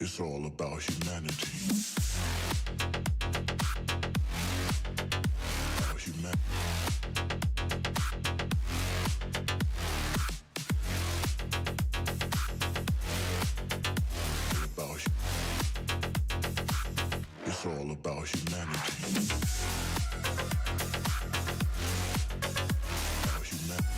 It's all about humanity. About humanity. It's all about humanity. About humanity.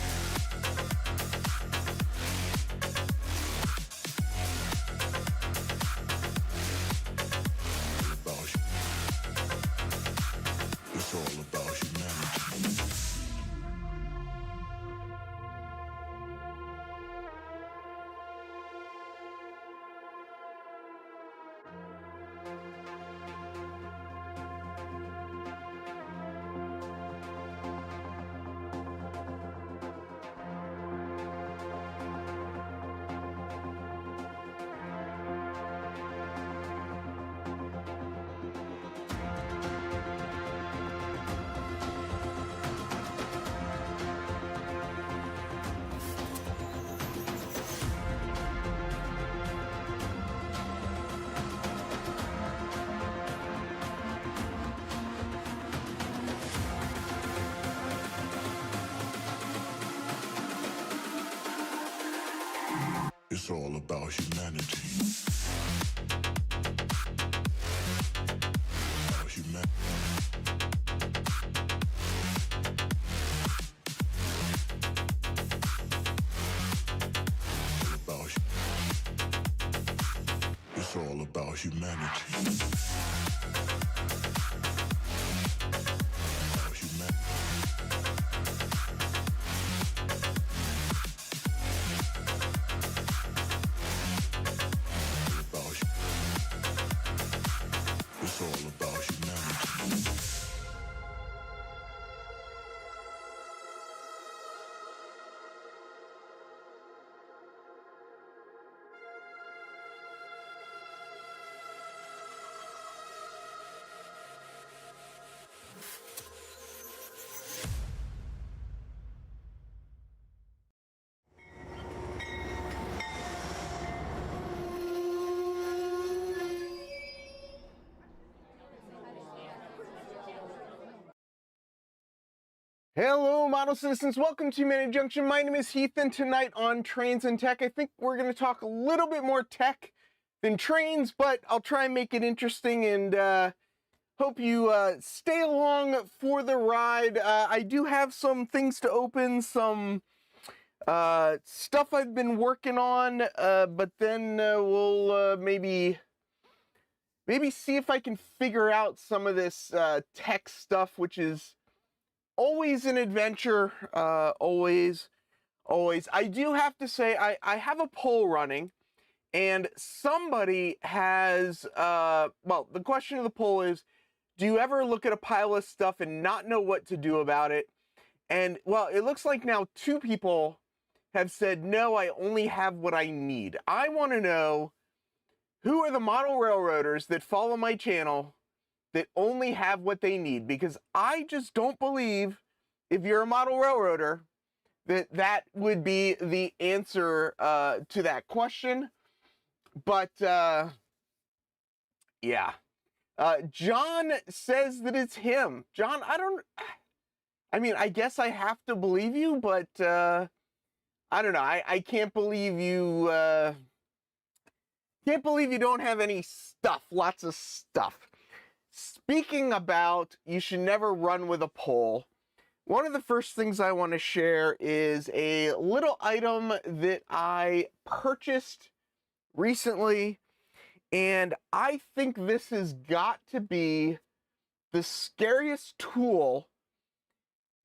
It's all about humanity. It's all about humanity. About humanity. It's all about humanity. About humanity. It's all about humanity. Hello, model citizens. Welcome to Junction. My name is Heath, and tonight on Trains and Tech, I think we're going to talk a little bit more tech than trains, but I'll try and make it interesting and hope you stay along for the ride. I do have some things to open, some stuff I've been working on, but then we'll maybe see if I can figure out some of this tech stuff, which is always an adventure, always. I do have to say, I have a poll running, and somebody has, well, the question of the poll is, do you ever look at a pile of stuff and not know what to do about it? And, well, it looks like now 2 people have said, no, I only have what I need. I want to know, who are the model railroaders that follow my channel that only have what they need? Because I just don't believe, if you're a model railroader, that would be the answer to that question. But yeah, John says that it's him. John, I mean, I guess I have to believe you, but I don't know. I can't believe you. Can't believe you don't have any stuff. Lots of stuff. Speaking about, you should never run with a poll. One of the first things I want to share is a little item that I purchased recently, and I think this has got to be the scariest tool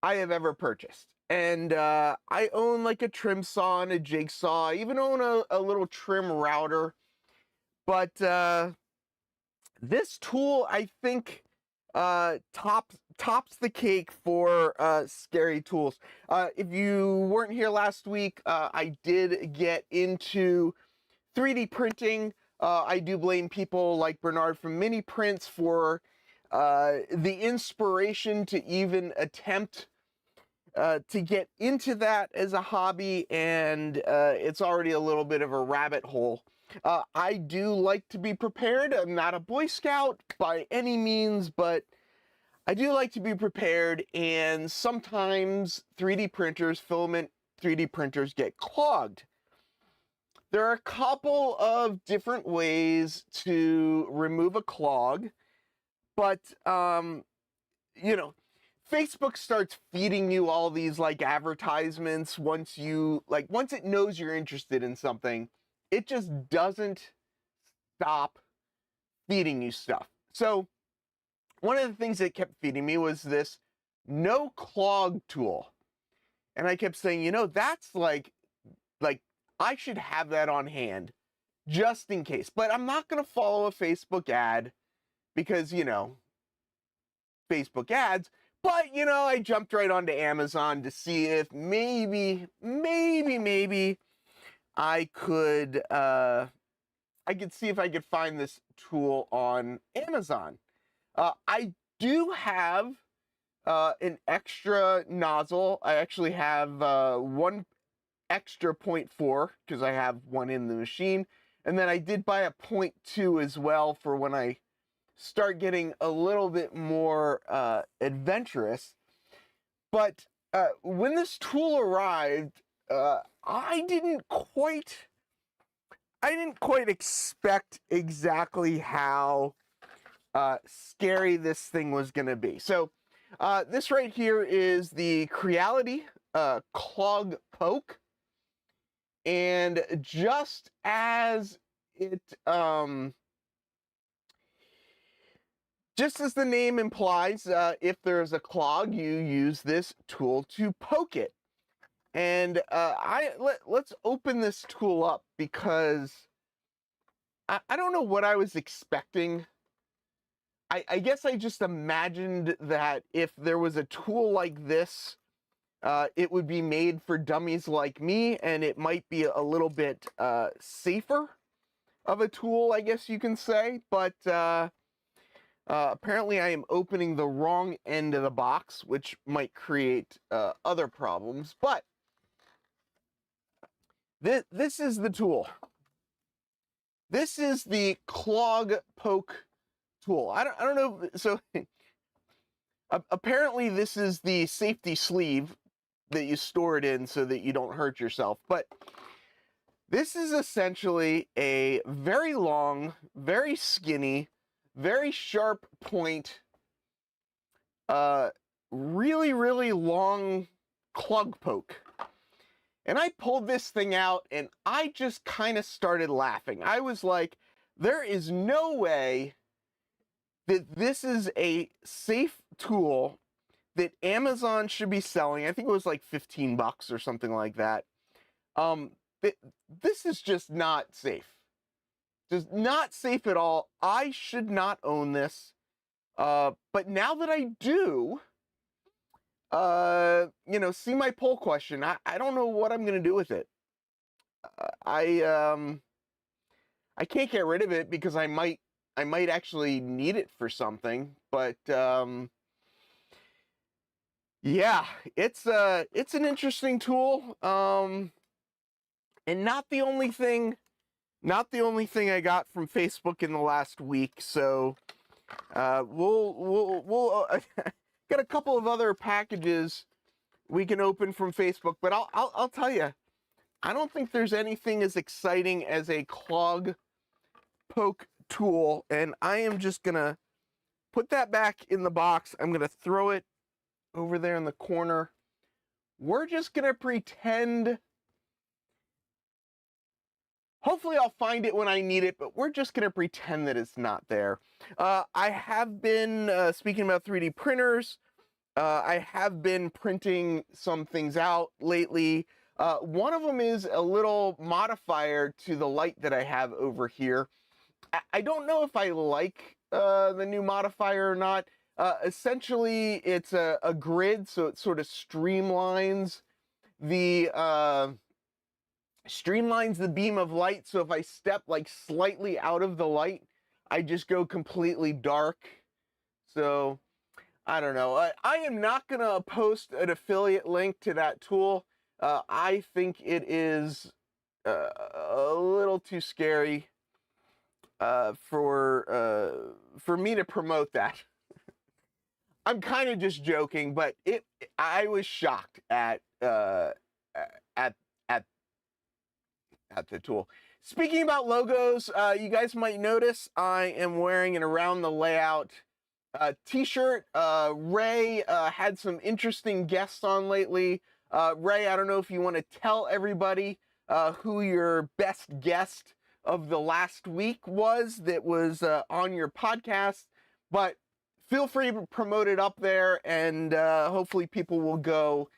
I have ever purchased. And I own like a trim saw and a jigsaw. I even own a little trim router. But this tool, I think, tops the cake for scary tools. If you weren't here last week, I did get into 3D printing. I do blame people like Bernard from Mini Prints for the inspiration to even attempt to get into that as a hobby, and it's already a little bit of a rabbit hole. I do like to be prepared. I'm not a Boy Scout by any means, but I do like to be prepared, and sometimes 3D printers, filament 3D printers, get clogged. There are a couple of different ways to remove a clog, but, you know, Facebook starts feeding you all these like advertisements once it knows you're interested in something. It just doesn't stop feeding you stuff. So one of the things that kept feeding me was this no clog tool. And I kept saying, that's like I should have that on hand just in case. But I'm not going to follow a Facebook ad because, Facebook ads. But, I jumped right onto Amazon to see if maybe I could see if I could find this tool on Amazon. I do have an extra nozzle. I actually have one extra 0.4 because I have one in the machine. And then I did buy a 0.2 as well for when I start getting a little bit more adventurous. But when this tool arrived, I didn't quite expect exactly how scary this thing was going to be. So this right here is the Creality Clog Poke. And just as it, just as the name implies, if there's a clog, you use this tool to poke it. And let's open this tool up because I don't know what I was expecting. I guess I just imagined that if there was a tool like this, it would be made for dummies like me, and it might be a little bit safer of a tool, I guess you can say. But apparently I am opening the wrong end of the box, which might create other problems. But this is the tool. This is the Clog Poke tool. I don't know. So apparently this is the safety sleeve that you store it in so that you don't hurt yourself. But this is essentially a very long, very skinny, very sharp point, really, really long clog poke. And I pulled this thing out and I just kind of started laughing. I was like, there is no way that this is a safe tool that Amazon should be selling. I think it was like $15 or something like that. This is just not safe. Just not safe at all. I should not own this. But now that I do, see my poll question. I don't know what I'm going to do with it. I can't get rid of it because I might actually need it for something, but yeah, it's an interesting tool, and not the only thing I got from Facebook in the last week. So we'll got a couple of other packages we can open from Facebook, but I'll tell you, I don't think there's anything as exciting as a clog poke tool, and I am just gonna put that back in the box. I'm gonna throw it over there in the corner. We're just gonna pretend Hopefully I'll find it when I need it, but we're just going to pretend that it's not there. I have been, speaking about 3D printers, I have been printing some things out lately. One of them is a little modifier to the light that I have over here. I don't know if I like the new modifier or not. Essentially, it's a grid, so it sort of streamlines the beam of light. So if I step like slightly out of the light, I just go completely dark. So I don't know. I am not going to post an affiliate link to that tool. I think it is a little too scary for me to promote that. I'm kind of just joking, but I was shocked at the tool. Speaking about logos, you guys might notice I am wearing an Around the Layout t-shirt. Ray had some interesting guests on lately. Ray, I don't know if you want to tell everybody who your best guest of the last week was that was on your podcast, but feel free to promote it up there, and hopefully people will go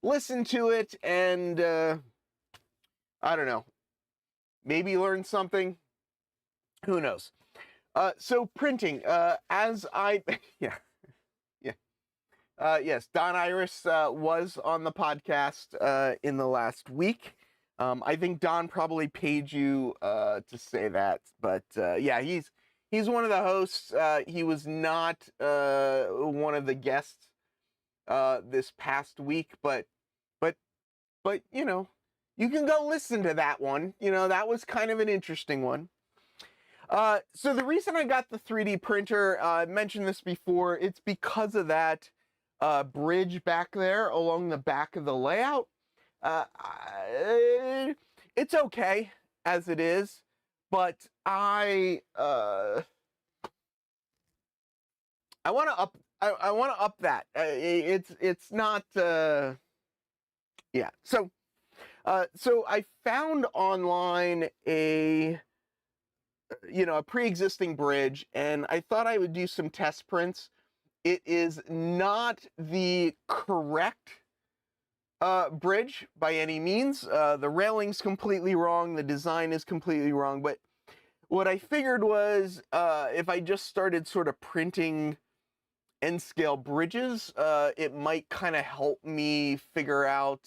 listen to it and I don't know, maybe learn something. Who knows? So printing, as I, yes, Don Iris was on the podcast in the last week. I think Don probably paid you to say that, but yeah, he's one of the hosts. He was not one of the guests this past week, but you know, you can go listen to that one. You know, that was kind of an interesting one. So the reason I got the 3D printer, I mentioned this before, it's because of that bridge back there along the back of the layout. It's okay as it is, but I want to up. I want to up that. It's not. Yeah. So I found online a pre-existing bridge, and I thought I would do some test prints. It is not the correct bridge by any means. The railing's completely wrong. The design is completely wrong. But what I figured was if I just started sort of printing N-scale bridges, it might kind of help me figure out,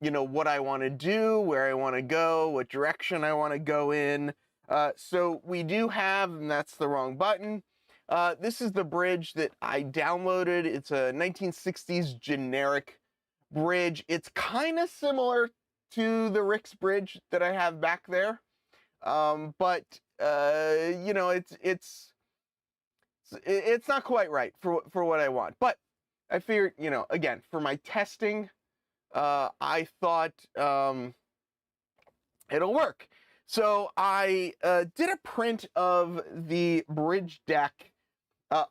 what I want to do, where I want to go, what direction I want to go in. So we do have, and that's the wrong button. This is the bridge that I downloaded. It's a 1960s generic bridge. It's kind of similar to the Rick's bridge that I have back there. But it's not quite right for what I want. But I figured, again, for my testing, I thought it'll work. So I did a print of the bridge deck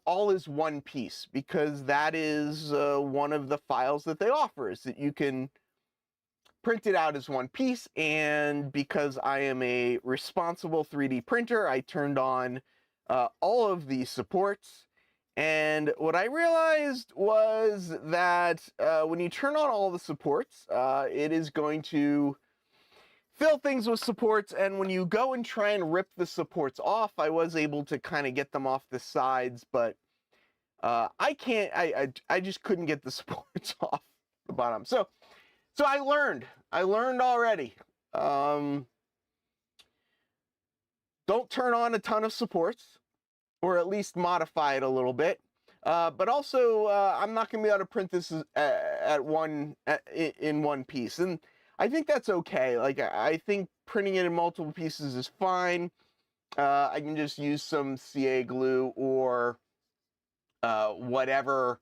all as one piece, because that is one of the files that they offer, is that you can print it out as one piece. And because I am a responsible 3D printer, I turned on all of the supports. And what I realized was that when you turn on all the supports, it is going to fill things with supports, and when you go and try and rip the supports off, I was able to kind of get them off the sides, but I can't, I just couldn't get the supports off the bottom. So I learned already. Don't turn on a ton of supports, or at least modify it a little bit. But also, I'm not going to be able to print this in one piece. And I think that's okay. Like, I think printing it in multiple pieces is fine. I can just use some CA glue or whatever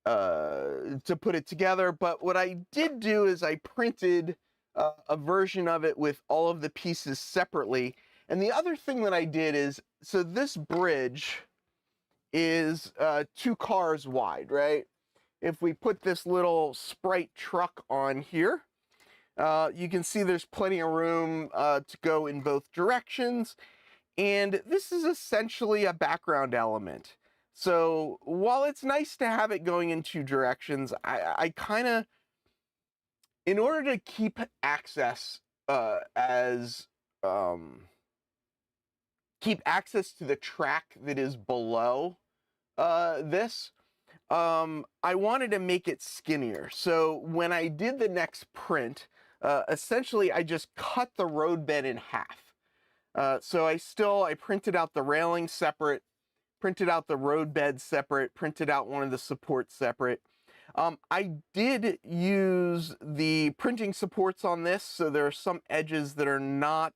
to put it together. But what I did do is I printed a version of it with all of the pieces separately. And the other thing that I did is, so this bridge is 2 cars wide, right? If we put this little Sprite truck on here, You can see there's plenty of room to go in both directions. And this is essentially a background element. So while it's nice to have it going in two directions, I kind of, in order to keep access keep access to the track that is below this, I wanted to make it skinnier. So when I did the next print, essentially I just cut the roadbed in half. So I printed out the railing separate, printed out the roadbed separate, printed out one of the supports separate. I did use the printing supports on this, so there are some edges that are not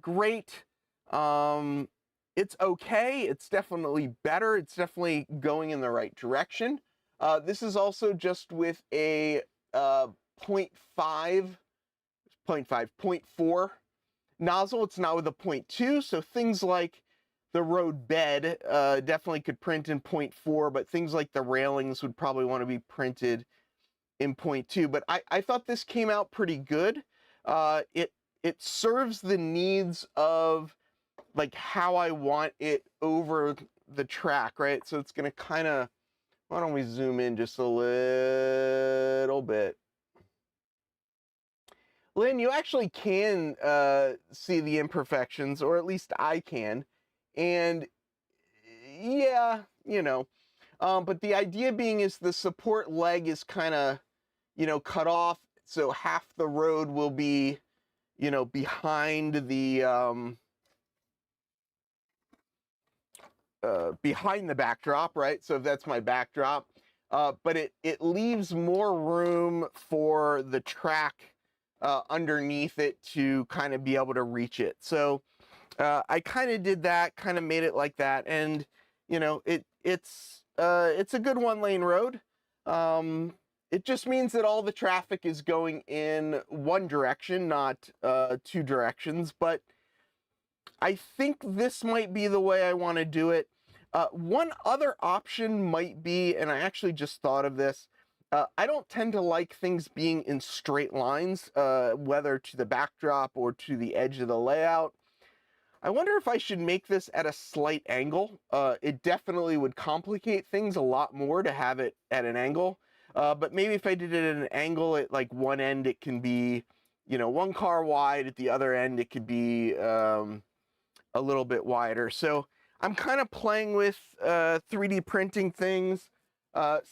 great. It's okay. It's definitely better. It's definitely going in the right direction. This is also just with a 0.4 nozzle. It's not with a 0.2, so things like the road bed definitely could print in 0.4, but things like the railings would probably want to be printed in 0.2. But I thought this came out pretty good. It serves the needs of like how I want it over the track, right? So it's going to kind of, why don't we zoom in just a little bit? Lynn, you actually can see the imperfections, or at least I can. And yeah, you know, but the idea being is the support leg is kind of, you know, cut off. So half the road will be, you know, behind the backdrop, right? So if that's my backdrop, but it leaves more room for the track underneath it to kind of be able to reach it. So I kind of did that, kind of made it like that, and you know, it's a good one-lane road. It just means that all the traffic is going in one direction, not two directions, but I think this might be the way I want to do it. One other option might be, and I actually just thought of this, I don't tend to like things being in straight lines, whether to the backdrop or to the edge of the layout. I wonder if I should make this at a slight angle. It definitely would complicate things a lot more to have it at an angle. But maybe if I did it at an angle, at like one end it can be, you know, one car wide. At the other end it could be a little bit wider. So I'm kind of playing with 3D printing things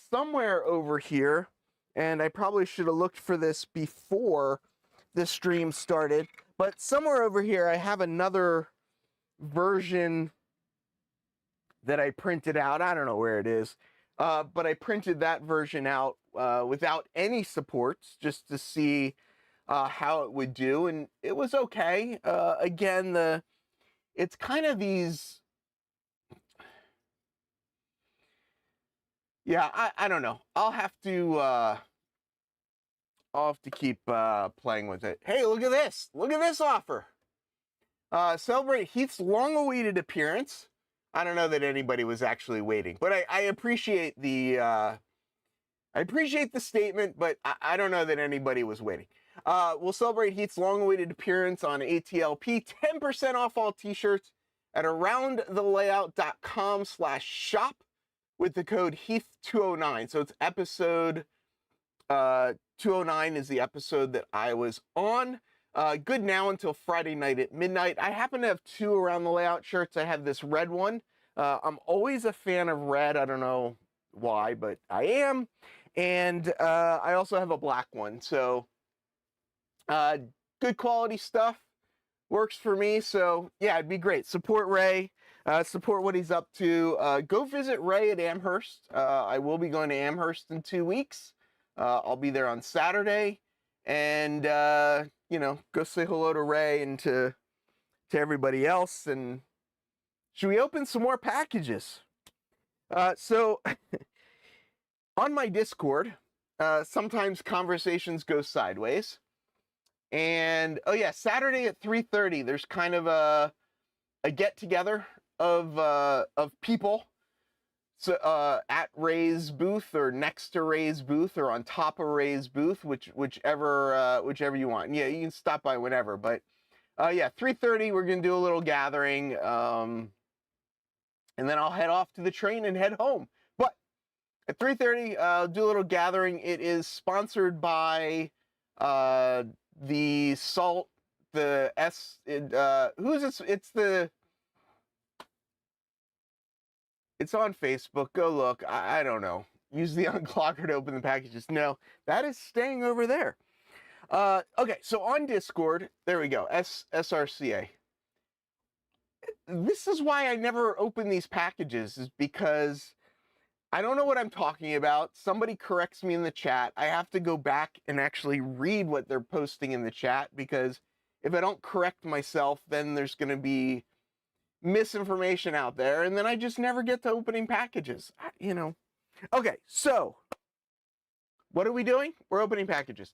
somewhere over here. And I probably should have looked for this before this stream started. But somewhere over here I have another version that I printed out. I don't know where it is, but I printed that version out without any supports just to see how it would do, and it was okay. Again, it's kind of these, yeah, I don't know. I'll have to keep playing with it. Hey, look at this! Look at this offer. Celebrate Heath's long-awaited appearance. I don't know that anybody was actually waiting, but I appreciate the statement, but I don't know that anybody was waiting. We'll celebrate Heath's long-awaited appearance on ATLP. 10% off all t-shirts at aroundthelayout.com/shop with the code Heath209. So it's episode 209 is the episode that I was on. Good now until Friday night at midnight. I happen to have two Around the Layout shirts. I have this red one. I'm always a fan of red. I don't know why, but I am. And I also have a black one. So good quality stuff. Works for me. So yeah, it'd be great. Support Ray. Support what he's up to. Go visit Ray at Amherst. I will be going to Amherst in 2 weeks. I'll be there on Saturday. And you know, go say hello to Ray and to everybody else. And should we open some more packages? So on my Discord, sometimes conversations go sideways. And oh yeah, Saturday at 3:30, there's kind of a get together of people. at Ray's booth or next to Ray's booth or on top of Ray's booth, whichever you want. Yeah, you can stop by whenever, but yeah, 3:30 we're gonna do a little gathering, and then I'll head off to the train and head home. But at 3:30, I'll do a little gathering. It is sponsored by the Salt, the S. Who's it? It's on Facebook. Go look. I don't know. Use the unclocker to open the packages. No, that is staying over there. Okay, so on Discord, there we go. SRCA. This is why I never open these packages, is because I don't know what I'm talking about. Somebody corrects me in the chat. I have to go back and actually read what they're posting in the chat, because if I don't correct myself, then there's going to be misinformation out there, and then I just never get to opening packages, you know. Okay, so what are we doing? We're opening packages.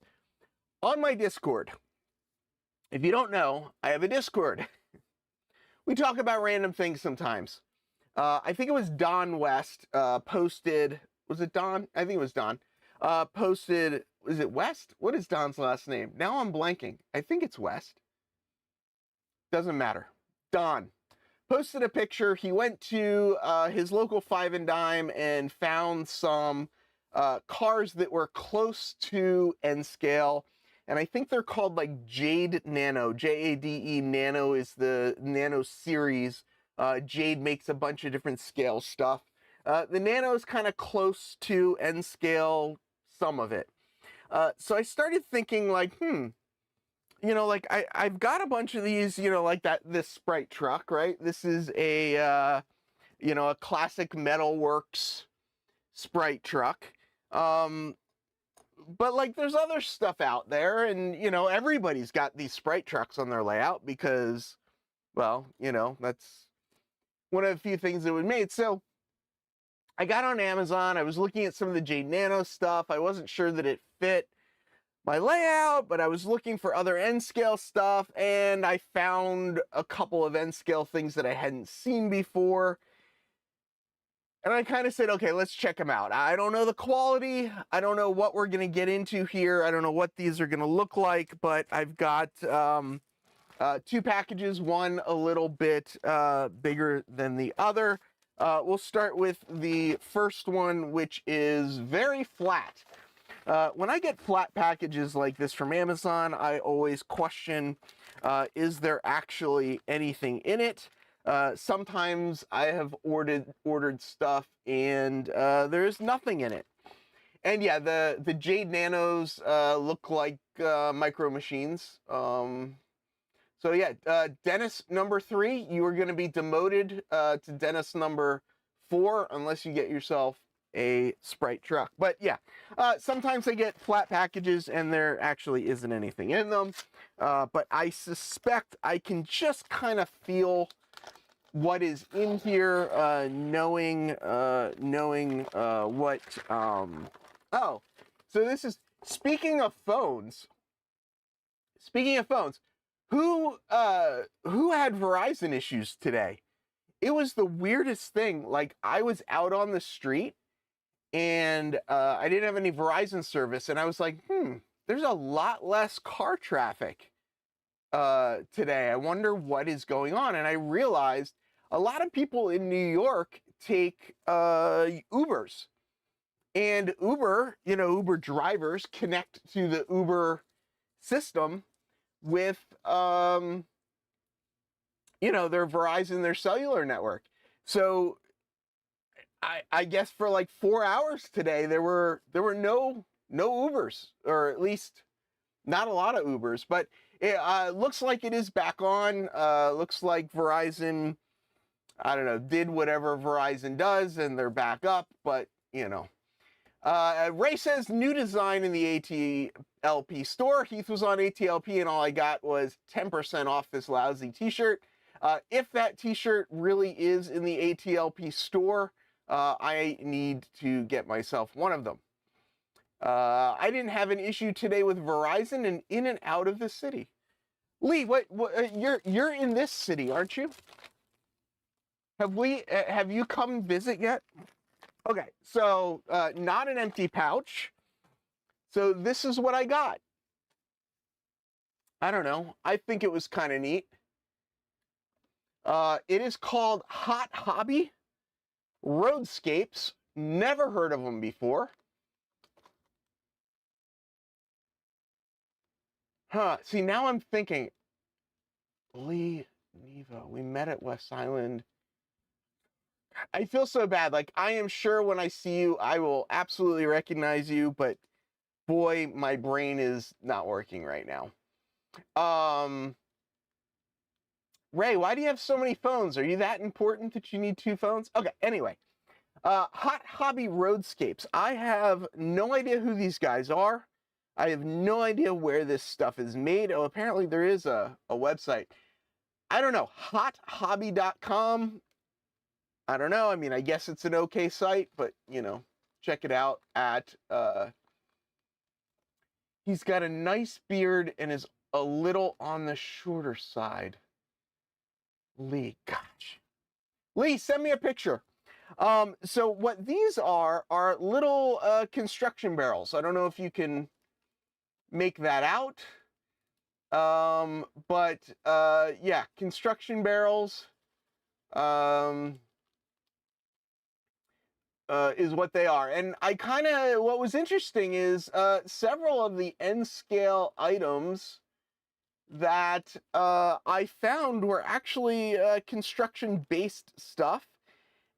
On my Discord, if you don't know, I have a Discord. We talk about random things sometimes. I think it was Don West posted, was it Don? I think it was Don. Posted, is it West? What is Don's last name? Now I'm blanking. I think it's West. Doesn't matter. Don posted a picture. He went to his local Five and Dime and found some cars that were close to N scale. And I think they're called like Jade Nano. Jade Nano is the Nano series. Jade makes a bunch of different scale stuff. The Nano is kind of close to N scale, some of it. So I started thinking like, you know, like I've got a bunch of these, you know, like this Sprite truck, right? This is a, you know, a classic Metalworks Sprite truck. But like there's other stuff out there, and, you know, everybody's got these Sprite trucks on their layout because, well, you know, that's one of the few things that we made. So I got on Amazon. I was looking at some of the Jade Nano stuff. I wasn't sure that it fit my layout, but I was looking for other N-scale stuff, and I found a couple of N-scale things that I hadn't seen before. And I kind of said, okay, let's check them out. I don't know the quality. I don't know what we're going to get into here. I don't know what these are going to look like, but I've got two packages, one a little bit bigger than the other. We'll start with the first one, which is very flat. When I get flat packages like this from Amazon, I always question, is there actually anything in it? Sometimes I have ordered stuff and there's nothing in it. And yeah, the Jade Nanos look like micro machines. So yeah, Dennis number 3, you are going to be demoted to Dennis number 4 unless you get yourself a Sprite truck. But yeah, sometimes I get flat packages and there actually isn't anything in them. But I suspect I can just kind of feel what is in here, knowing what, oh, so this is, speaking of phones, who had Verizon issues today? It was the weirdest thing. Like, I was out on the street and I didn't have any Verizon service, and I was like, there's a lot less car traffic today. I wonder what is going on. And I realized a lot of people in New York take Ubers, and Uber, you know, Uber drivers connect to the Uber system with, you know, their Verizon, their cellular network. So I guess for like 4 hours today, there were no Ubers, or at least not a lot of Ubers, but it looks like it is back on. Looks like Verizon, I don't know, did whatever Verizon does and they're back up, but you know. Ray says new design in the ATLP store. Heath was on ATLP and all I got was 10% off this lousy t-shirt. If that t-shirt really is in the ATLP store, I need to get myself one of them. I didn't have an issue today with Verizon and in and out of the city. Lee, what you're in this city, aren't you? Have you come visit yet? Okay, so not an empty pouch. So this is what I got. I don't know. I think it was kind of neat. It is called Hot Hobby Roadscapes. Never heard of them before. Huh. See, now I'm thinking, Lee Neva, we met at West Island. I feel so bad. Like, I am sure when I see you, I will absolutely recognize you, but boy, my brain is not working right now. Ray, why do you have so many phones? Are you that important that you need 2 phones? Okay, anyway. Hot Hobby Roadscapes. I have no idea who these guys are. I have no idea where this stuff is made. Oh, apparently there is a website. I don't know. Hothobby.com. I don't know. I mean, I guess it's an okay site, but, you know, check it out at, he's got a nice beard and is a little on the shorter side. Lee, gosh. Lee, send me a picture. So what these are little construction barrels. I don't know if you can make that out. But yeah, construction barrels is what they are. And I kind of, what was interesting is several of the N scale items that I found were actually construction based stuff.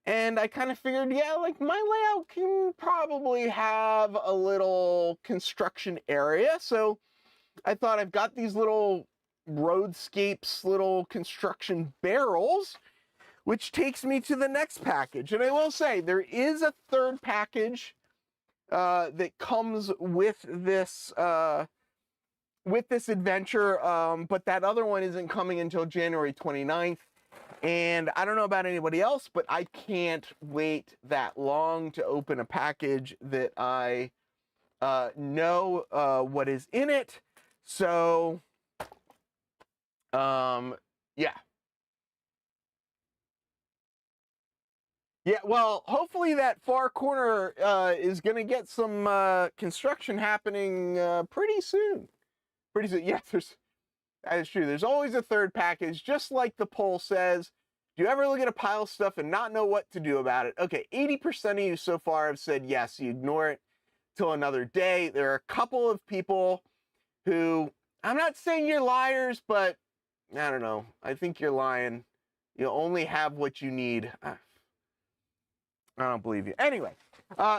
And I kind of figured, yeah, like my layout can probably have a little construction area. So I thought I've got these little roadscapes, little construction barrels, which takes me to the next package. And I will say, there is a third package that comes with this adventure, but that other one isn't coming until January 29th. And I don't know about anybody else, but I can't wait that long to open a package that I know what is in it. So, yeah. Yeah, well, hopefully that far corner is going to get some construction happening pretty soon. Pretty soon. Yeah, that is true. There's always a third package, just like the poll says. Do you ever look at a pile of stuff and not know what to do about it? Okay, 80% of you so far have said yes, you ignore it till another day. There are a couple of people who, I'm not saying you're liars, but I don't know. I think you're lying. You only have what you need. I don't believe you. Anyway,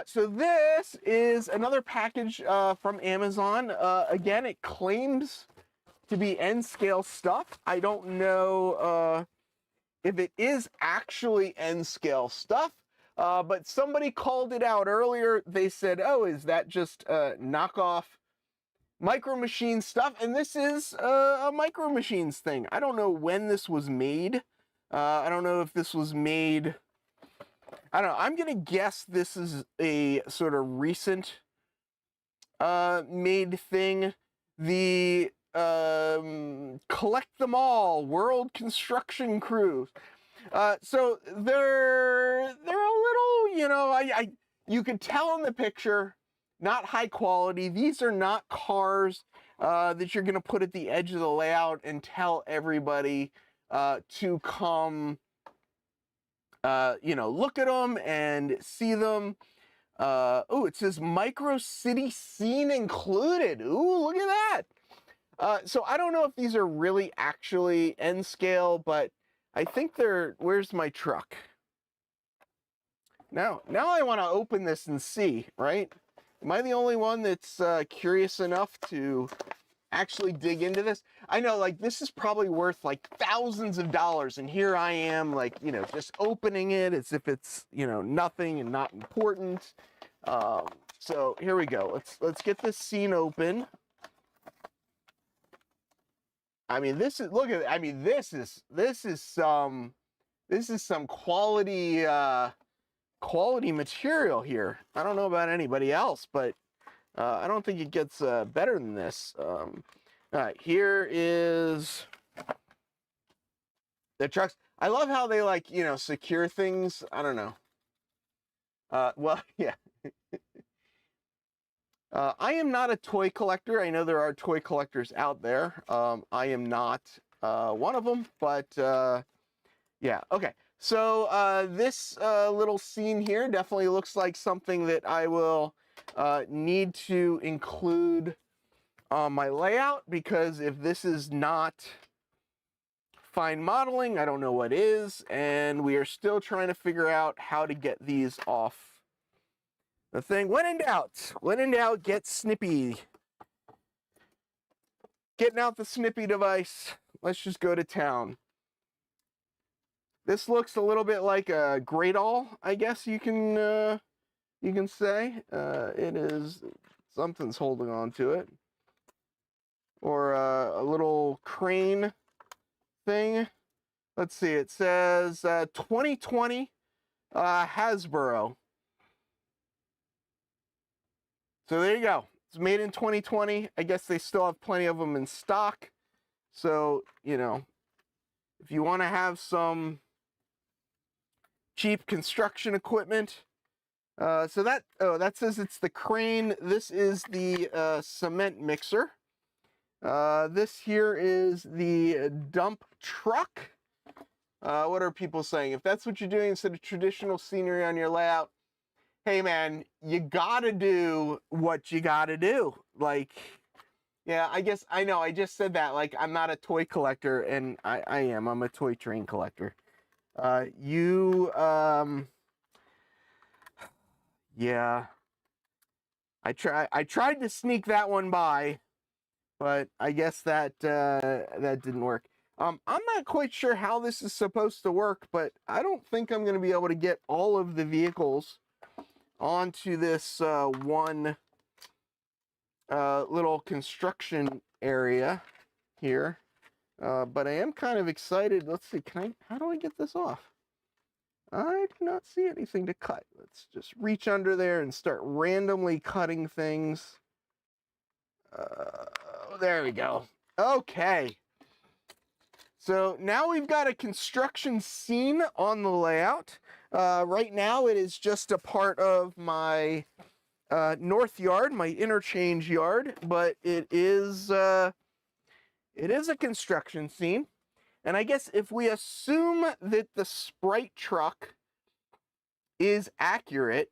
so this is another package from Amazon. Again, it claims to be N-scale stuff. I don't know if it is actually N-scale stuff, but somebody called it out earlier. They said, oh, is that just knockoff Micro Machines stuff? And this is a Micro Machines thing. I don't know when this was made. I don't know if this was made, I don't know. I'm going to guess this is a sort of recent made thing. The collect them all world construction crew. So they're a little, you know, you could tell in the picture, not high quality. These are not cars that you're going to put at the edge of the layout and tell everybody to come, you know, look at them and see them. Oh, it says micro city scene included. Ooh, look at that. So I don't know if these are really actually N scale, but I think they're, where's my truck? Now I want to open this and see, right? Am I the only one that's curious enough to actually dig into this? I know, like, this is probably worth like thousands of dollars, and here I am, like, you know, just opening it as if it's, you know, nothing and not important. So here we go. Let's get this scene open. I mean, this is, look at it. I mean, this is some quality quality material here. I don't know about anybody else, but I don't think it gets better than this. All right, here is the trucks. I love how they, like, you know, secure things. I don't know. Well, yeah. I am not a toy collector. I know there are toy collectors out there. I am not one of them, but yeah. Okay. So this little scene here definitely looks like something that I will need to include on my layout, because if this is not fine modeling, I don't know what is, and we are still trying to figure out how to get these off the thing. When in doubt, get snippy. Getting out the snippy device. Let's just go to town. This looks a little bit like a Greydall, I guess you can say. It is, something's holding on to it, or a little crane thing. Let's see. It says 2020 Hasbro. So there you go. It's made in 2020. I guess they still have plenty of them in stock. So, you know, if you want to have some cheap construction equipment. So that says it's the crane. This is the cement mixer. This here is the dump truck. What are people saying? If that's what you're doing instead of traditional scenery on your layout, hey man, you gotta do what you gotta do. Like, yeah, I guess, I know, I just said that. Like, I'm not a toy collector, and I am. I'm a toy train collector. Yeah. I tried to sneak that one by, but I guess that that didn't work. I'm not quite sure how this is supposed to work, but I don't think I'm going to be able to get all of the vehicles onto this one little construction area here. But I am kind of excited. Let's see, how do I get this off? I do not see anything to cut. Let's just reach under there and start randomly cutting things. There we go. Okay. So now we've got a construction scene on the layout. Right now it is just a part of my north yard, my interchange yard, but it is a construction scene. And I guess if we assume that the sprite truck is accurate,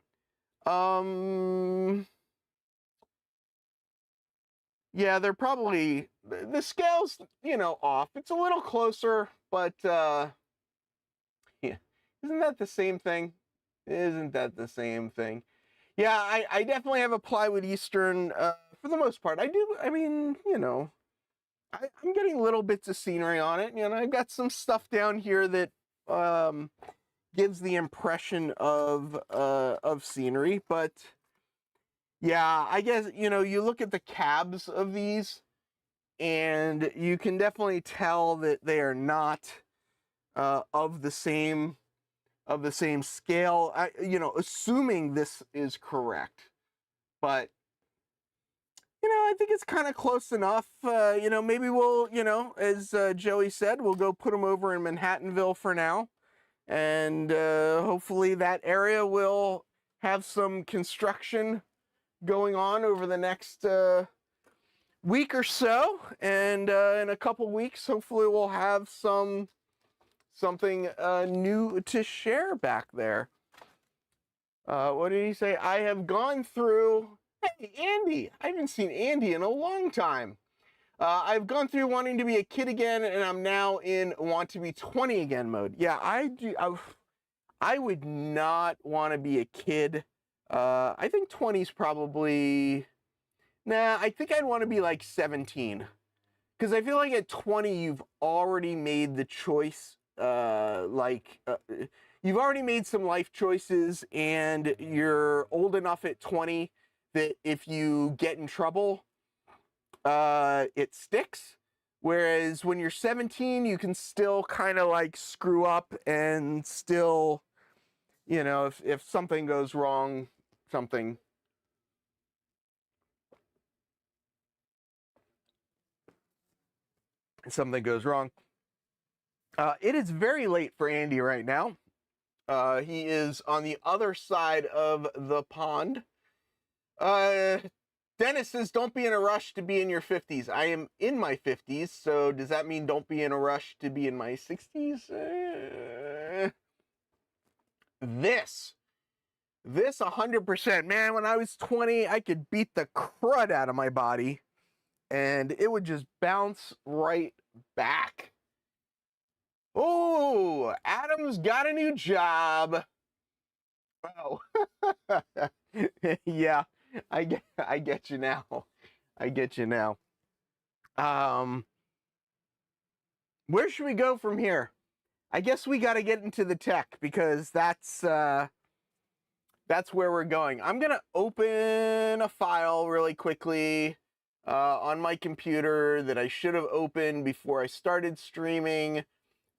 yeah, they're probably, the scale's, you know, off. It's a little closer, but yeah, isn't that the same thing? Isn't that the same thing? Yeah, I definitely have a plywood Eastern for the most part. I mean, you know, I'm getting little bits of scenery on it. You know, I've got some stuff down here that gives the impression of scenery, but yeah, I guess, you know, you look at the cabs of these and you can definitely tell that they are not of the same scale. You know, assuming this is correct, but you know, I think it's kind of close enough. You know, maybe we'll, you know, as Joey said, we'll go put them over in Manhattanville for now. And hopefully that area will have some construction going on over the next week or so. And in a couple weeks, hopefully we'll have something new to share back there. What did he say? I have gone through... Hey, Andy! I haven't seen Andy in a long time. I've gone through wanting to be a kid again, and I'm now in want to be 20 again mode. Yeah, I would not want to be a kid. I think 20 is probably... Nah, I think I'd want to be like 17. Because I feel like at 20, you've already made the choice, you've already made some life choices, and you're old enough at 20 that if you get in trouble, it sticks. Whereas when you're 17, you can still kind of like screw up and still, you know, if something goes wrong, something goes wrong. It is very late for Andy right now. He is on the other side of the pond. Dennis says, don't be in a rush to be in your 50s. I am in my 50s, so does that mean don't be in a rush to be in my 60s? This 100%. Man, when I was 20, I could beat the crud out of my body, and it would just bounce right back. Oh, Adam's got a new job. Oh, yeah, I get you now. I get you now. Where should we go from here? I guess we got to get into the tech, because that's where we're going. I'm gonna open a file really quickly on my computer that I should have opened before I started streaming,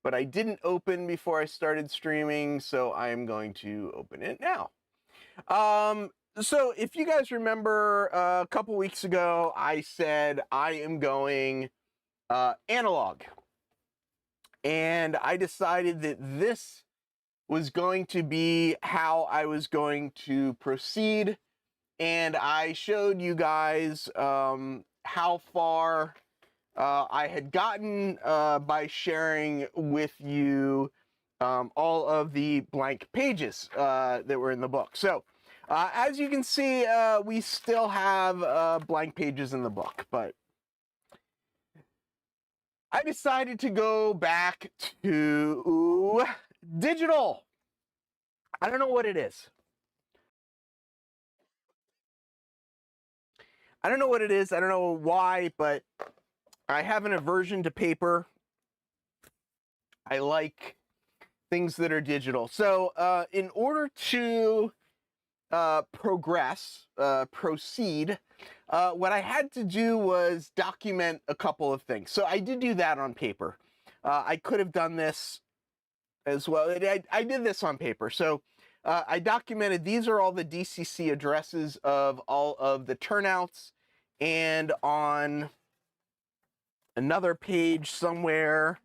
but I didn't open before I started streaming, so I am going to open it now. So if you guys remember, a couple weeks ago, I said I am going analog. And I decided that this was going to be how I was going to proceed. And I showed you guys how far I had gotten by sharing with you all of the blank pages that were in the book. So as you can see, we still have blank pages in the book, but I decided to go back to digital. I don't know what it is. I don't know what it is. I don't know why, but I have an aversion to paper. I like things that are digital. So in order to proceed, what I had to do was document a couple of things. So I did do that on paper. I could have done this as well. I did this on paper. So I documented, these are all the DCC addresses of all of the turnouts, and on another page somewhere,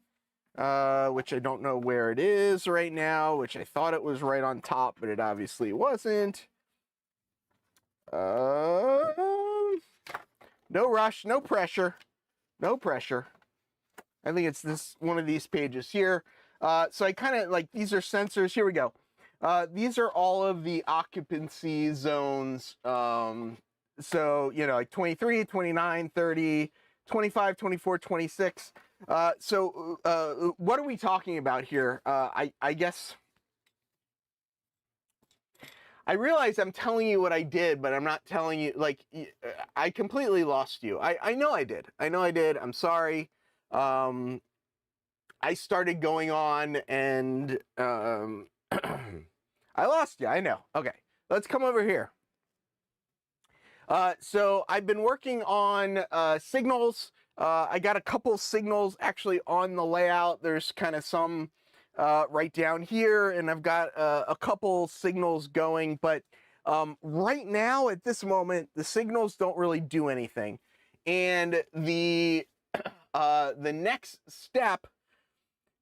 which I don't know where it is right now, which I thought it was right on top, but it obviously wasn't. No rush, no pressure, no pressure. I think it's this one of these pages here. So I kind of like, these are sensors. Here we go. These are all of the occupancy zones. So, you know, like 23, 29, 30, 25, 24, 26. So what are we talking about here? I guess I realize I'm telling you what I did, but I'm not telling you, like, I completely lost you. I know I did. I know I did. I'm sorry. I started going on and I lost you. I know. Okay, let's come over here. So I've been working on signals. I got a couple signals actually on the layout. There's kind of some right down here, and I've got a couple signals going, but right now at this moment, the signals don't really do anything. And the next step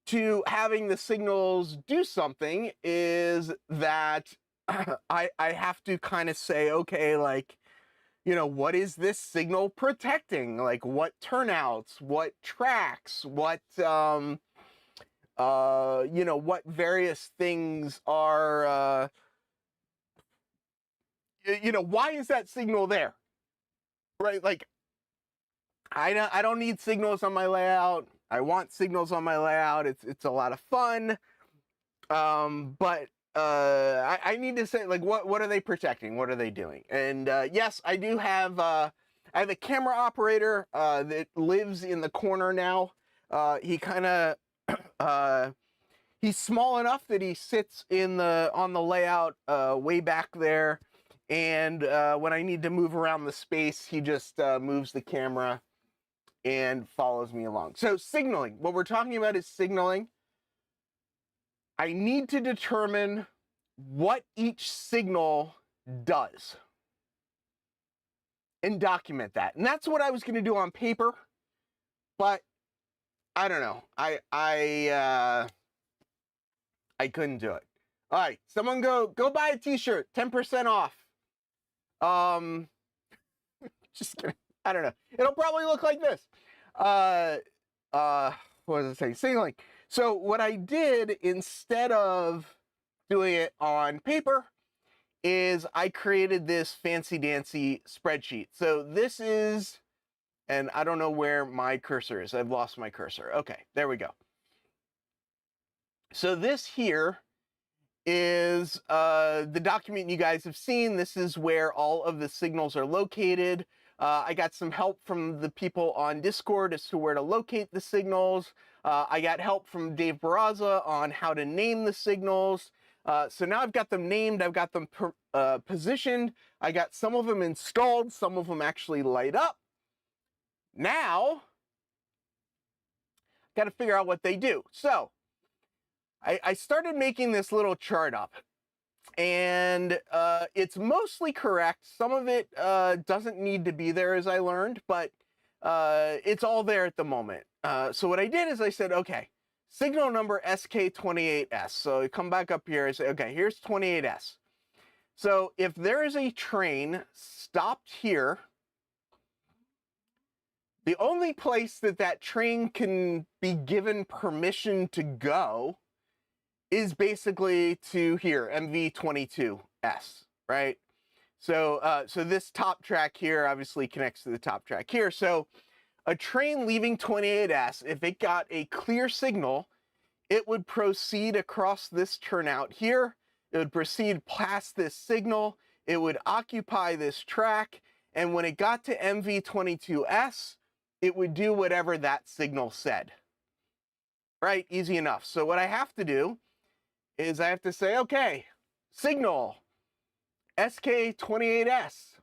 to having the signals do something is that I have to kind of say, okay, like, you know, what is this signal protecting? Like, what turnouts, what tracks, what, you know, what various things are, you know, why is that signal there? Right? Like, I don't need signals on my layout. I want signals on my layout. It's a lot of fun. But I need to say, like, what are they protecting? What are they doing? And yes, I do have I have a camera operator that lives in the corner now. He kind of he's small enough that he sits in on the layout way back there, and when I need to move around the space, he just moves the camera and follows me along. So signaling, what we're talking about is signaling. I need to determine what each signal does and document that. And that's what I was going to do on paper, but I don't know. I couldn't do it. All right, someone go buy a t-shirt, 10% off. Just kidding. I don't know. It'll probably look like this. What does it say? Signaling. So what I did instead of doing it on paper is I created this fancy dancy spreadsheet. So this is, and I don't know where my cursor is. I've lost my cursor. Okay, there we go. So this here is the document you guys have seen. This is where all of the signals are located. I got some help from the people on Discord as to where to locate the signals. I got help from Dave Barraza on how to name the signals. So now I've got them named, I've got them positioned, I got some of them installed, some of them actually light up. Now, got to figure out what they do. So, I started making this little chart up, and it's mostly correct. Some of it doesn't need to be there, as I learned, but it's all there at the moment. So what I did is I said, okay, signal number SK28S. So I come back up here and say, okay, here's 28S. So if there is a train stopped here, the only place that that train can be given permission to go is basically to here, MV22S, right? So, so this top track here obviously connects to the top track here. So a train leaving 28S, if it got a clear signal, it would proceed across this turnout here. It would proceed past this signal. It would occupy this track. And when it got to MV22S, it would do whatever that signal said. Right? Easy enough. So what I have to do is I have to say, okay, signal SK28S.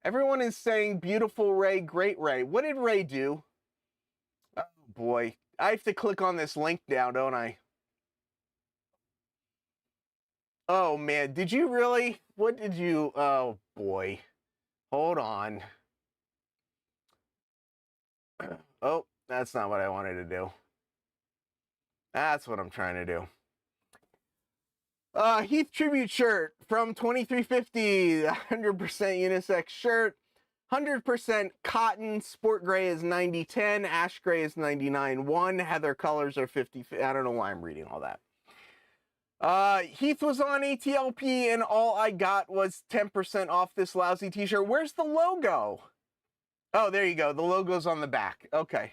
Everyone is saying beautiful Ray, great Ray. What did Ray do? Oh boy, I have to click on this link now, don't I? Oh man, did you really? What did you? Oh boy, hold on. Oh, that's not what I wanted to do. That's what I'm trying to do. Heath Tribute shirt from 2350, 100% unisex shirt, 100% cotton, sport gray is 9010, ash gray is 99.1, heather colors are 50. I don't know why I'm reading all that. Heath was on ATLP and all I got was 10% off this lousy t-shirt. Where's the logo? Oh, there you go. The logo's on the back. Okay.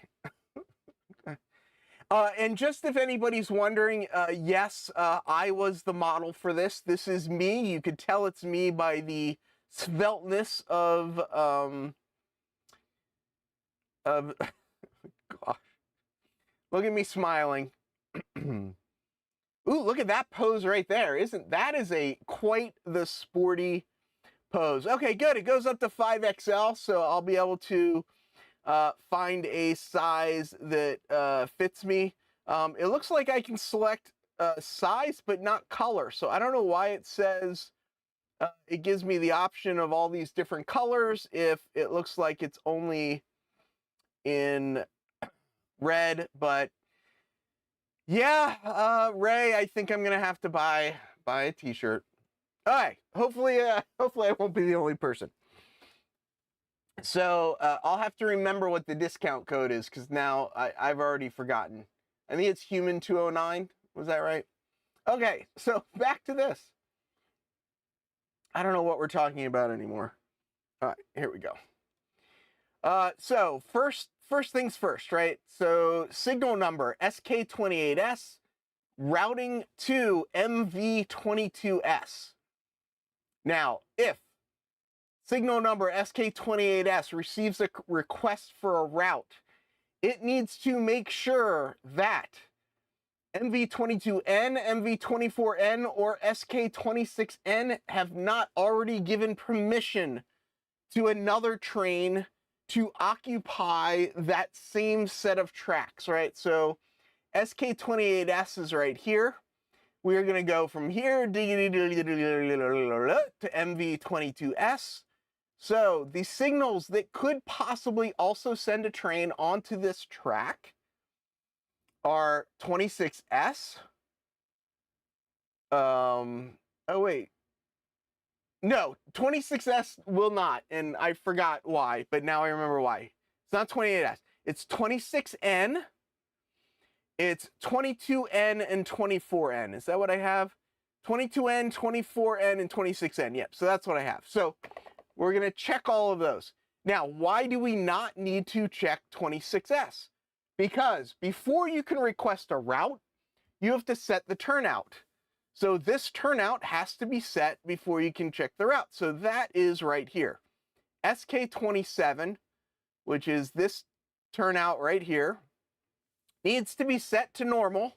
And just if anybody's wondering, yes, I was the model for this. This is me. You could tell it's me by the svelteness of gosh. Look at me smiling. Ooh, look at that pose right there. Isn't that is a quite the sporty pose. Okay, good. It goes up to 5XL, so I'll be able to find a size that fits me. It looks like I can select size but not color, so I don't know why it says it gives me the option of all these different colors if it looks like it's only in red. But yeah, Ray, I think I'm gonna have to buy a t-shirt. All right, hopefully I won't be the only person. So I'll have to remember what the discount code is because now I've already forgotten. I think it's human 209. Was that right? Okay, so back to this. I don't know what we're talking about anymore. All right, here we go. So first things first, right? So signal number SK28S routing to MV22S. Now, if signal number SK28S receives a request for a route, it needs to make sure that MV22N, MV24N, or SK26N have not already given permission to another train to occupy that same set of tracks, right? So SK28S is right here. We are going to go from here to MV22S. So the signals that could possibly also send a train onto this track are 26S, Oh wait. No, 26S will not, and I forgot why, but now I remember why. It's not 28S. It's 26N, it's 22N, and 24N. Is that what I have? 22N, 24N, and 26N. Yep, so that's what I have. So we're going to check all of those. Now, why do we not need to check 26S? Because before you can request a route, you have to set the turnout. So this turnout has to be set before you can check the route. So that is right here. SK27, which is this turnout right here, needs to be set to normal.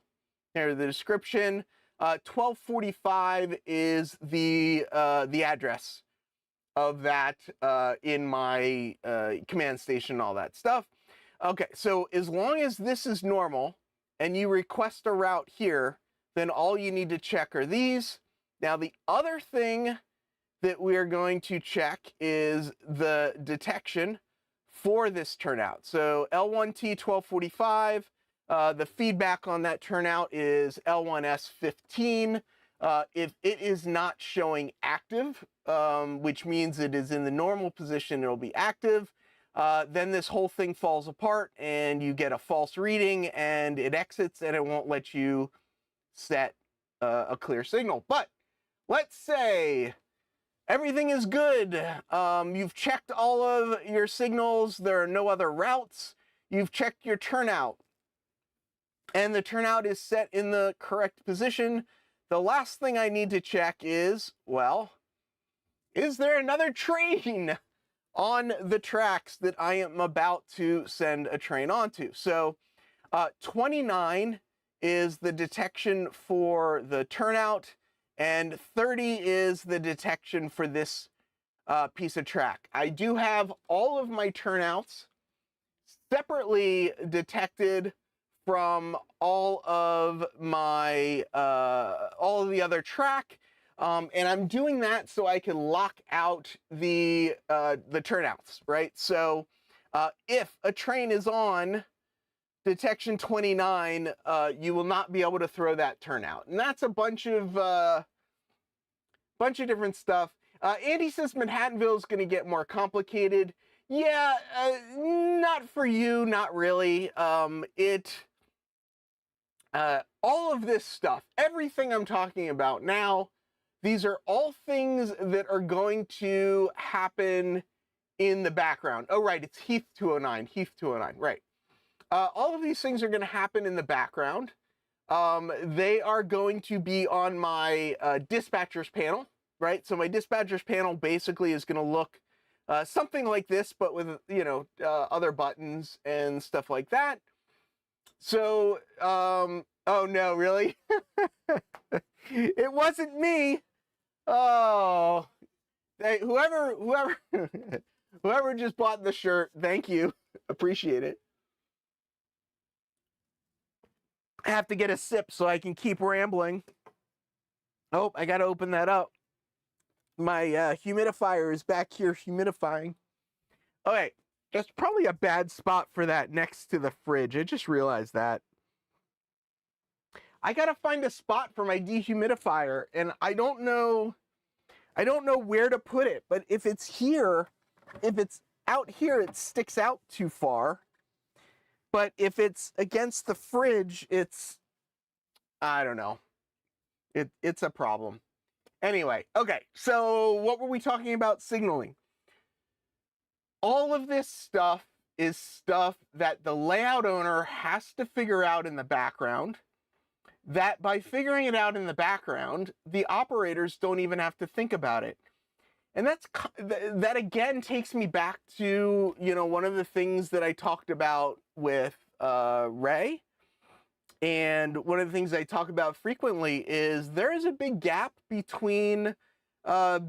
There's the description. 1245 is the address of that in my command station and all that stuff. Okay, so as long as this is normal and you request a route here, then all you need to check are these. Now, the other thing that we're going to check is the detection for this turnout. So L1T 1245, the feedback on that turnout is L1S15. If it is not showing active, which means it is in the normal position, it'll be active, then this whole thing falls apart and you get a false reading and it exits and it won't let you set a clear signal. But let's say everything is good. You've checked all of your signals. There are no other routes. You've checked your turnout and the turnout is set in the correct position. The last thing I need to check is, well, is there another train on the tracks that I am about to send a train onto? So 29 is the detection for the turnout, and 30 is the detection for this piece of track. I do have all of my turnouts separately detected from all of my all of the other track, and I'm doing that so I can lock out the turnouts, right? So if a train is on detection 29, you will not be able to throw that turnout, and that's a bunch of different stuff. Andy says Manhattanville is going to get more complicated. Yeah, not for you, not really. All of this stuff, everything I'm talking about now, these are all things that are going to happen in the background. Oh, right, it's Heath 209, Heath 209, right. All of these things are going to happen in the background. They are going to be on my dispatchers panel, right? So my dispatchers panel basically is going to look something like this, but with, you know, other buttons and stuff like that. So, oh no, really? It wasn't me. Oh, hey, whoever just bought the shirt, thank you. Appreciate it. I have to get a sip so I can keep rambling. Oh, I got to open that up. My humidifier is back here humidifying. Okay, that's probably a bad spot for that next to the fridge. I just realized that. I got to find a spot for my dehumidifier, and I don't know where to put it, but if it's here, if it's out here, it sticks out too far. But if it's against the fridge, it's, I don't know. It's a problem. Anyway, okay, so what were we talking about signaling? All of this stuff is stuff that the layout owner has to figure out in the background, that by figuring it out in the background, the operators don't even have to think about it. And that again takes me back to, you know, one of the things that I talked about with Ray. And one of the things I talk about frequently is there is a big gap between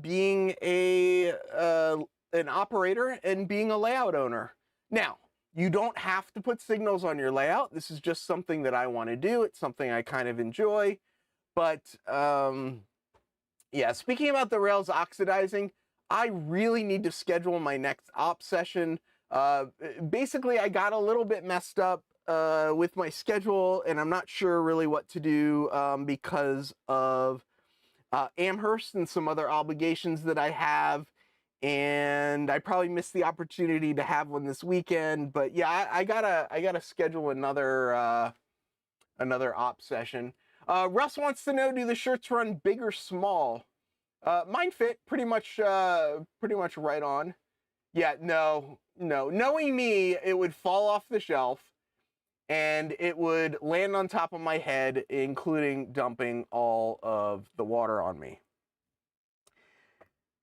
being an operator and being a layout owner. Now, you don't have to put signals on your layout. This is just something that I want to do. It's something I kind of enjoy. But yeah, speaking about the Rails oxidizing, I really need to schedule my next op session. Basically, I got a little bit messed up with my schedule, and I'm not sure really what to do because of Amherst and some other obligations that I have. And I probably missed the opportunity to have one this weekend, but yeah, I gotta schedule another op session. Russ wants to know, do the shirts run big or small? Mine fit pretty much right on. Yeah, no. Knowing me, it would fall off the shelf and it would land on top of my head, including dumping all of the water on me.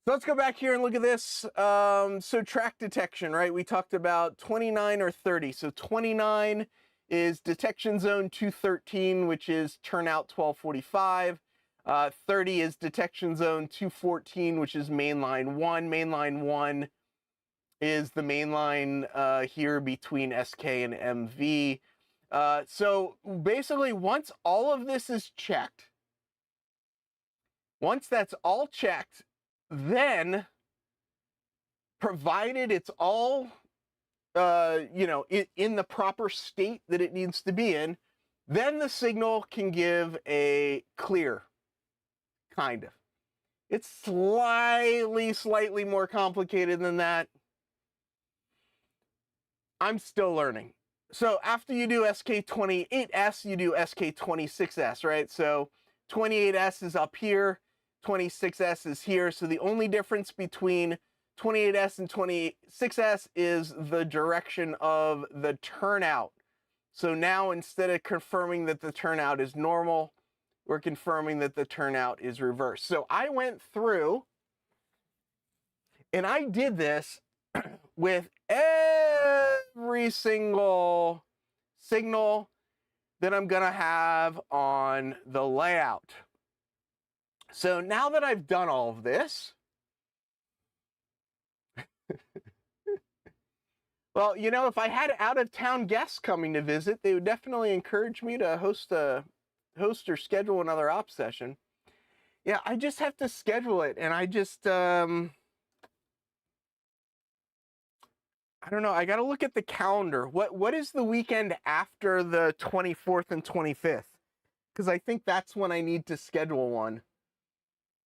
So let's go back here and look at this. So track detection, right? We talked about 29 or 30. So 29 is detection zone 213, which is turnout 1245. 30 is detection zone 214, which is mainline 1. Mainline 1 is the main line here between SK and MV. So basically, once all of this is checked, once that's all checked, then, provided it's all, in the proper state that it needs to be in, then the signal can give a clear, kind of. It's slightly more complicated than that. I'm still learning. So after you do SK28S, you do SK26S, right? So 28S is up here, 26S is here. So the only difference between 28S and 26S is the direction of the turnout. So now instead of confirming that the turnout is normal, we're confirming that the turnout is reversed. So I went through and I did this with every single signal that I'm gonna have on the layout. So now that I've done all of this, well, if I had out-of-town guests coming to visit, they would definitely encourage me to host or schedule another op session. Yeah, I just have to schedule it, and I just I don't know. I got to look at the calendar. What is the weekend after the 24th and 25th? Because I think that's when I need to schedule one.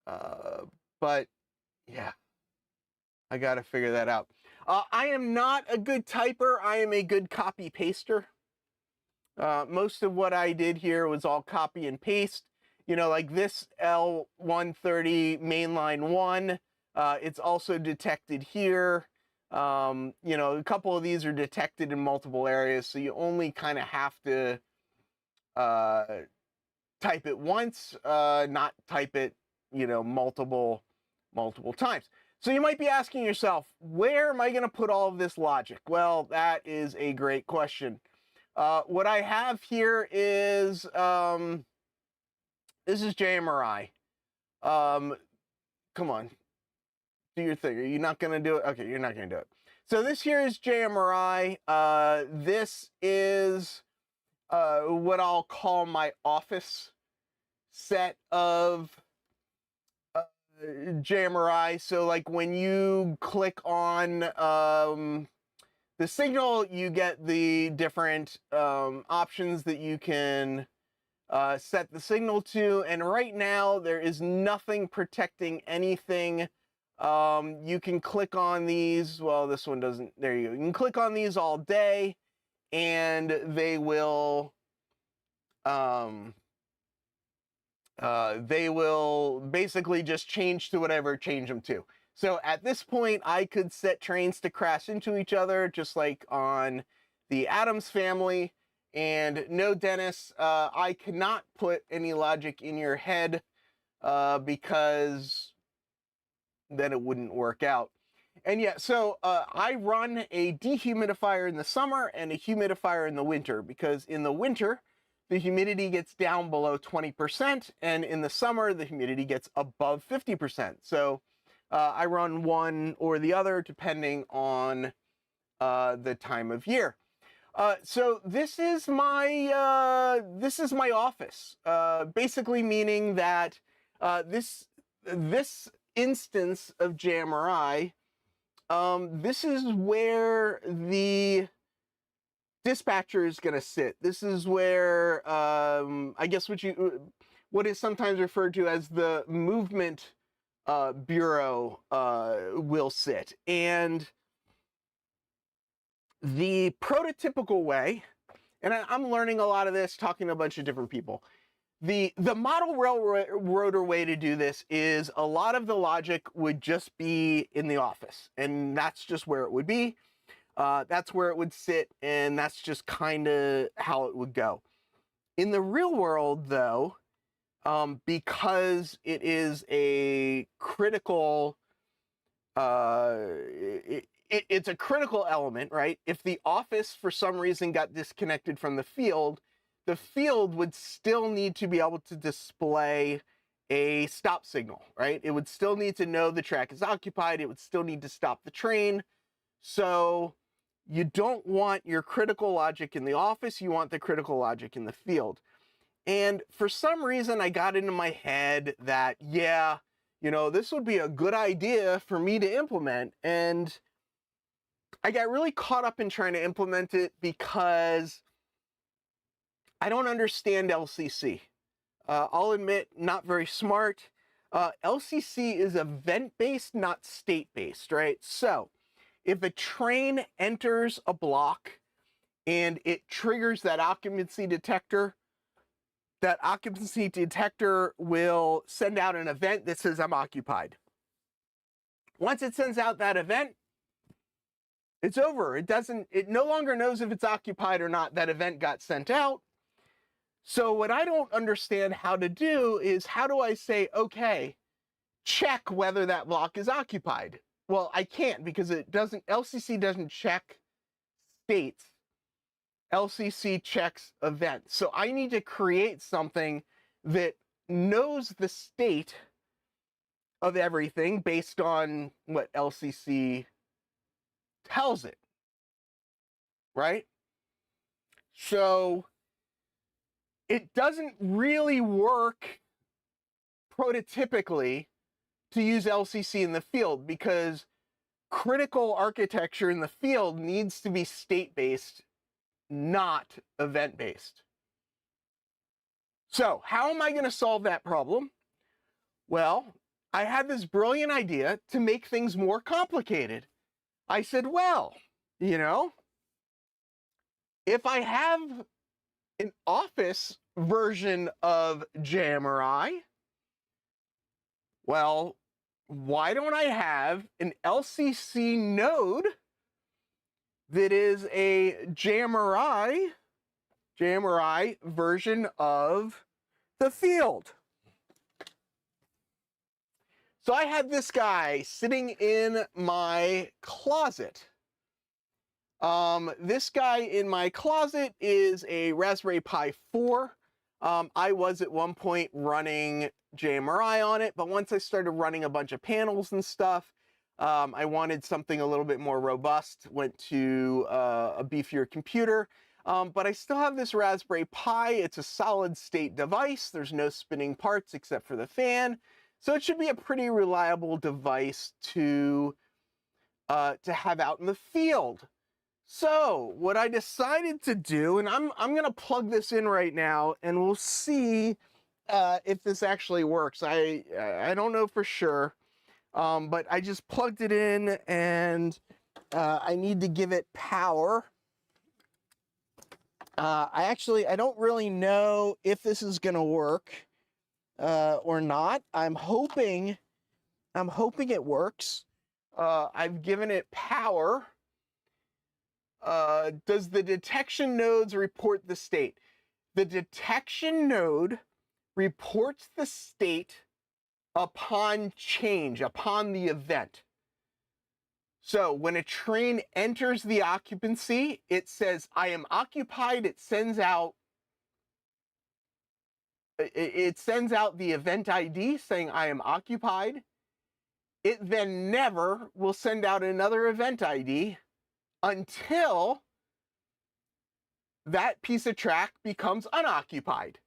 But yeah, I got to figure that out. I am not a good typer. I am a good copy paster. Most of what I did here was all copy and paste. Like this L130 mainline 1. It's also detected here. A couple of these are detected in multiple areas, so you only kind of have to type it once, not type it, multiple times. So you might be asking yourself, where am I going to put all of this logic? Well, that is a great question. What I have here is, this is JMRI. Come on. Do your thing. Are you not going to do it? Okay, you're not going to do it. So this here is JMRI. This is what I'll call my office set of JMRI. So like when you click on the signal, you get the different options that you can set the signal to. And right now there is nothing protecting anything. You can click on these. Well, this one doesn't. There you go. You can click on these all day and they will basically just change to whatever change them to. So at this point, I could set trains to crash into each other, just like on the Addams Family. And no, Dennis, I cannot put any logic in your head because then it wouldn't work out. And yeah, so I run a dehumidifier in the summer and a humidifier in the winter, because in the winter, the humidity gets down below 20%, and in the summer, the humidity gets above 50%. So I run one or the other depending on the time of year. So this is my office, basically meaning that this instance of JMRI, this is where the dispatcher is going to sit. This is where, I guess what what is sometimes referred to as the movement bureau will sit. And the prototypical way, and I'm learning a lot of this talking to a bunch of different people. The model railroader way to do this is a lot of the logic would just be in the office, and that's just where it would be. That's where it would sit, and that's just kind of how it would go. In the real world, though, because it is a critical, it's a critical element, right? If the office for some reason got disconnected from the field would still need to be able to display a stop signal, right? It would still need to know the track is occupied. It would still need to stop the train. So you don't want your critical logic in the office. You want the critical logic in the field. And for some reason, I got into my head that, yeah, this would be a good idea for me to implement. And I got really caught up in trying to implement it because I don't understand LCC. I'll admit, not very smart. LCC is event-based, not state-based, right? So if a train enters a block and it triggers that occupancy detector will send out an event that says I'm occupied. Once it sends out that event, it's over. It no longer knows if it's occupied or not. That event got sent out. So what I don't understand how to do is, how do I say, okay, check whether that block is occupied? Well, I can't, because LCC doesn't check states. LCC checks events. So I need to create something that knows the state of everything based on what LCC tells it, right? So it doesn't really work prototypically to use LCC in the field, because critical architecture in the field needs to be state-based, not event-based. So how am I going to solve that problem? Well, I had this brilliant idea to make things more complicated. I said, well, if I have an office version of JMRI, well, why don't I have an LCC node that is a JMRI version of the field? So I had this guy sitting in my closet. This guy in my closet is a Raspberry Pi 4. I was at one point running JMRI on it, but once I started running a bunch of panels and stuff, I wanted something a little bit more robust, went to a beefier computer. But I still have this Raspberry Pi. It's a solid state device. There's no spinning parts except for the fan. So it should be a pretty reliable device to have out in the field. So what I decided to do, and I'm going to plug this in right now, and we'll see if this actually works. I don't know for sure, but I just plugged it in, and I need to give it power. I don't really know if this is going to work or not. I'm hoping it works. I've given it power. Does the detection nodes report the state? The detection node reports the state upon change, upon the event. So when a train enters the occupancy, it says, I am occupied. It sends out the event ID saying I am occupied. It then never will send out another event ID until that piece of track becomes unoccupied.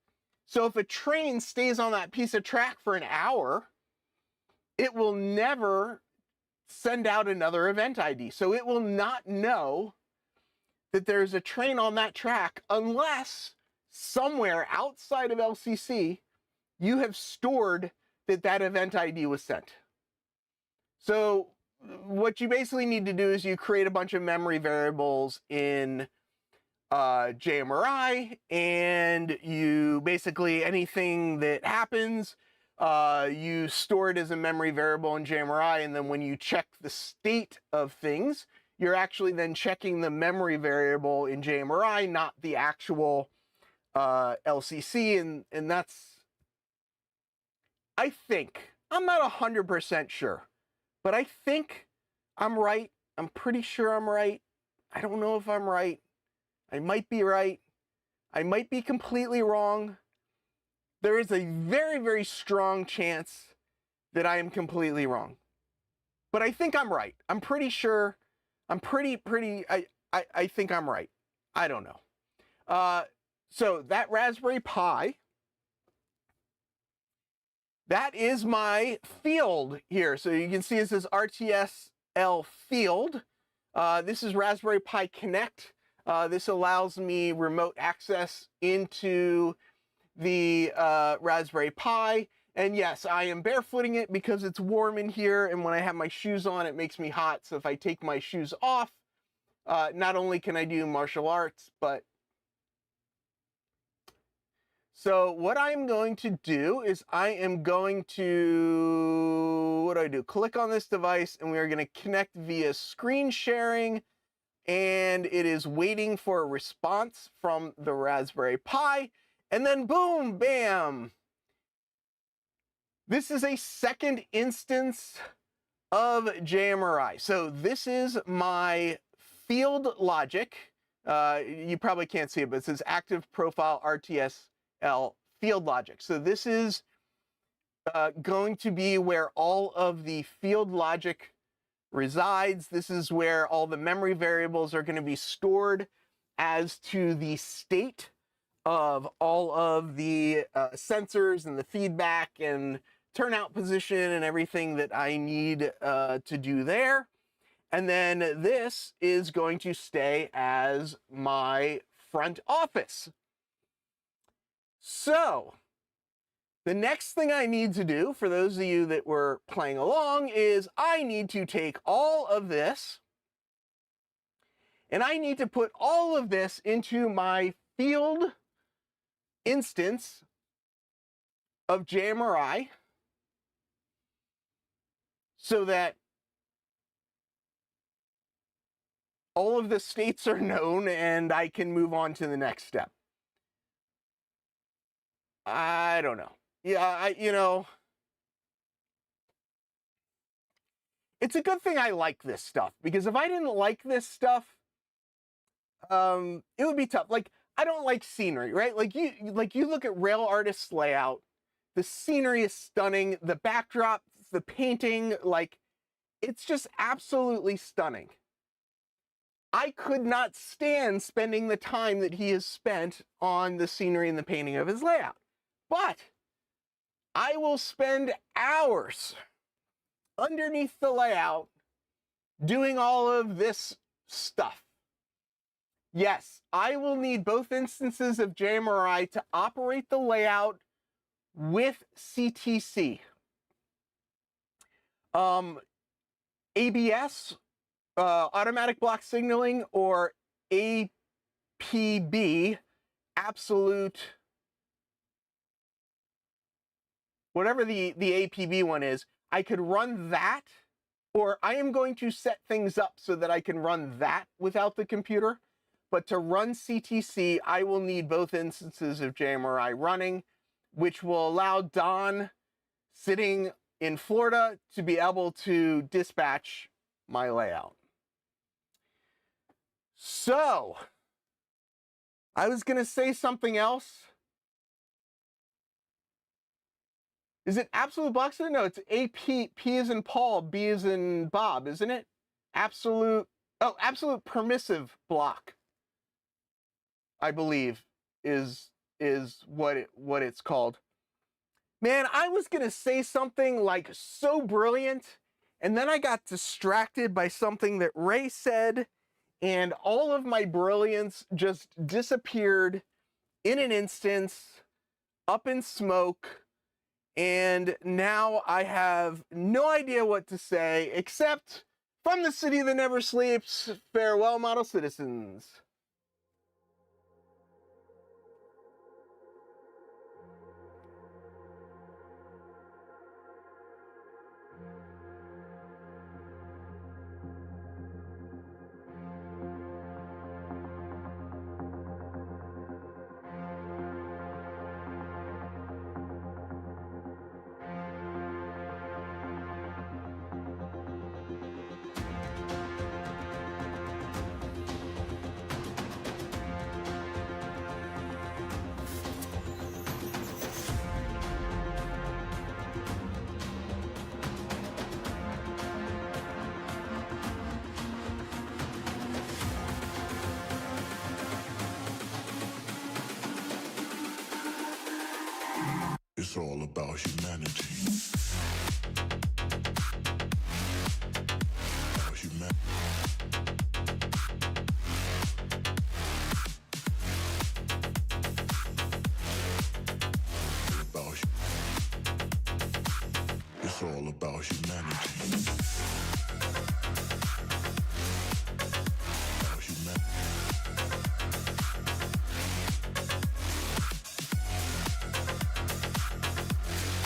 So if a train stays on that piece of track for an hour, it will never send out another event ID. So it will not know that there's a train on that track unless somewhere outside of LCC you have stored that event ID was sent. So what you basically need to do is you create a bunch of memory variables in JMRI, and you basically, anything that happens, you store it as a memory variable in JMRI, and then when you check the state of things, you're actually then checking the memory variable in JMRI, not the actual LCC, and that's, I think, I'm not 100% sure, but I think I'm right. I'm pretty sure I'm right. I don't know if I'm right. I might be right. I might be completely wrong. There is a very, very strong chance that I am completely wrong. But I think I'm right. I'm pretty sure. I'm I think I'm right. I don't know. So that Raspberry Pi, that is my field here. So you can see it says RTSL field. This is Raspberry Pi Connect. This allows me remote access into the Raspberry Pi. And yes, I am barefooting it because it's warm in here, and when I have my shoes on, it makes me hot. So if I take my shoes off, not only can I do martial arts, but... So what I'm going to do is I am going to, what do I do? Click on this device, and we are going to connect via screen sharing, and it is waiting for a response from the Raspberry Pi, and then boom, bam. This is a second instance of JMRI. So this is my field logic. You probably can't see it, but it says active profile RTSL field logic. So this is going to be where all of the field logic resides. This is where all the memory variables are going to be stored as to the state of all of the sensors and the feedback and turnout position and everything that I need to do there. And then this is going to stay as my front office. So the next thing I need to do, for those of you that were playing along, is I need to take all of this and I need to put all of this into my field instance of JMRI so that all of the states are known and I can move on to the next step. I don't know. Yeah, it's a good thing I like this stuff, because if I didn't like this stuff, it would be tough. Like, I don't like scenery, right? Like you look at Rail Artist's layout, the scenery is stunning, the backdrop, the painting, like, it's just absolutely stunning. I could not stand spending the time that he has spent on the scenery and the painting of his layout. But I will spend hours underneath the layout doing all of this stuff. Yes, I will need both instances of JMRI to operate the layout with CTC. ABS, automatic block signaling, or APB, absolute, whatever the APB one is, I could run that, or I am going to set things up so that I can run that without the computer. But to run CTC, I will need both instances of JMRI running, which will allow Don, sitting in Florida, to be able to dispatch my layout. So, I was going to say something else. Is it absolute block signaling? No, it's AP, P as in Paul, B as in Bob, isn't it? Absolute permissive block, I believe, is what it's called. Man, I was gonna say something like so brilliant, and then I got distracted by something that Ray said, and all of my brilliance just disappeared in an instance, up in smoke. And now I have no idea what to say, except from the city that never sleeps, farewell, model citizens. It's all about humanity. About humanity. It's all about humanity.